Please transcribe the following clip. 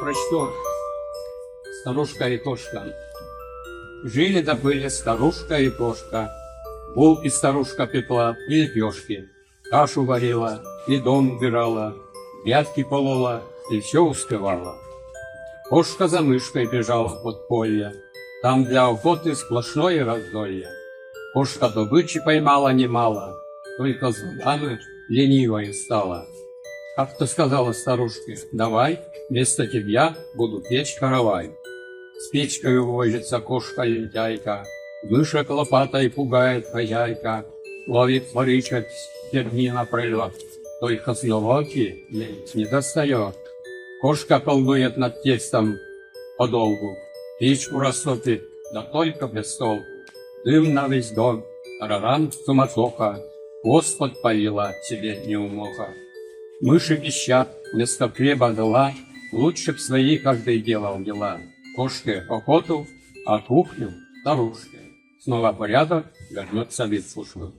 прочту. Старушка и кошка. Жили да были старушка и кошка. Булки старушка пекла и лепешки. Кашу варила и дом убирала. Грядки полола и все успевала. Кошка за мышкой бежала в подполье. Там для охоты сплошное раздолье. Кошка добычи поймала немало, только зубами ленивой стала. Как-то сказала старушке: давай, вместо тебя буду печь каравай. С печкой возится кошка-лентяйка, мышек лопатой пугает хозяйка, ловит воричек дни напролет, только с елоки не достает. Кошка колдует над тестом подолгу, печку растопит, да только без толку. Дым на весь дом, тарарам суматоха, хвост подпалила себе неумоха. Мыши пищат, вместо хлеба дала, лучше б свои каждый делал дела. Кошке охоту, а кухню старушке. Снова порядок, вернется в службу.